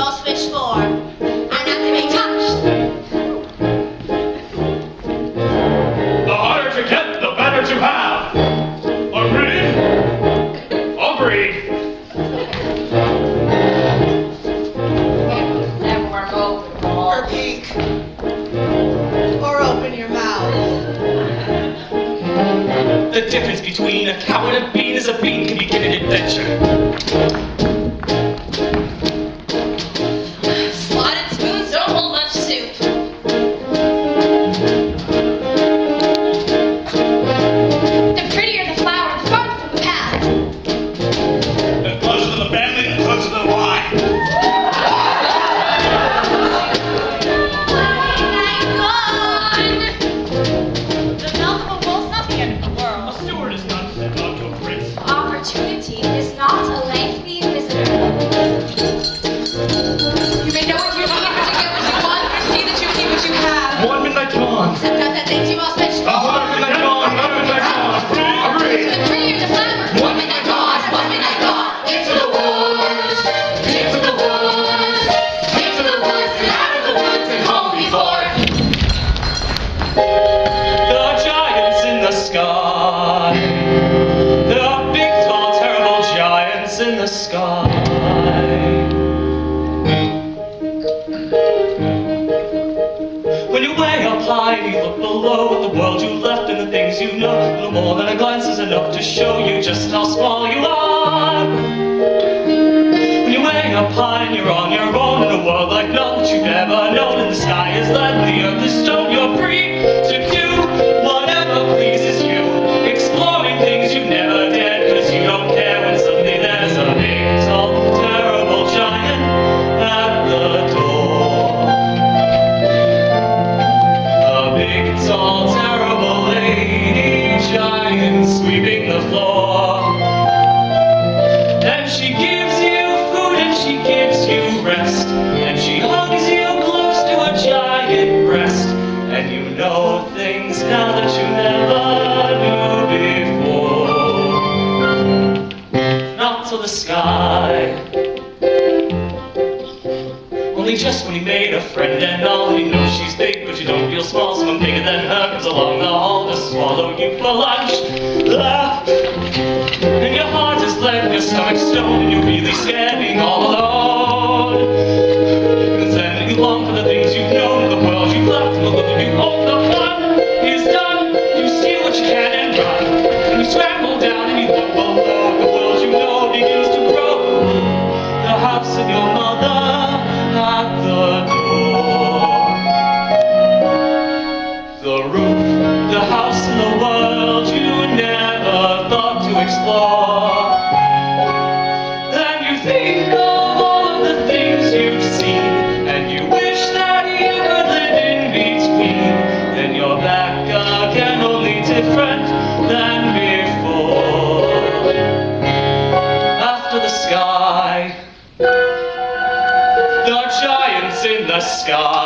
most wish for, and not to be touched. The harder to get, the better to have. Agreed? Agreed. Never go Or peek. Or open your mouth. The difference between a cow and a bean is a bean can begin an adventure. Slotted spoons don't hold much soup. The prettier the flower, the farther from the path. The closer to the family, the closer to the wine. The mouth of a wolf's not the end of the world. A steward is not sent on to a prince. Opportunity is not a lengthy visitor. You may know what you need, but you get what you want, but see that you keep what you have. One midnight dawn. Sometimes the things you most wish for. One midnight dawn. One midnight dawn. Agreed. The prettier the flower. One midnight dawn. One midnight dawn. Into the woods. Into the woods. Into the woods and out of the woods and home before. The giants in the sky. The big, tall, terrible giants in the sky. When you way up high and you look below at the world you left and the things you know, no more than a glance is enough to show you just how small you are. When you way up high and you're on your own in a world like none that you've ever known, and the sky is lead and the earth is stone, you're free to do whatever pleases you, exploring things you never did, cause you don't care when suddenly there's a big, tall, terrible giant at the door. A big, tall, terrible lady giant sweeping the floor. And she gives you food and she gives you rest, and she hugs you close to a giant breast, and you know things now that you never knew before. Not to the sky. Only just when you made a friend and all, and you know she's big, but you don't feel small. Someone bigger than her comes along the hall to swallow you for lunch. And your heart is lead, your stomach's stone, and you're really scared being all alone. And then you long for the things you've known, the world you've left, and the little you hope the fun is done. You steal what you can and run, and you scramble down and you look below. The world you know begins to grow. The house of your mother at the door. The roof, the house and the world you never thought to explore. Then you think of all of the things you've seen, and you wish that you could live in between. Then you're back again, only different than before. After the sky, the giants in the sky.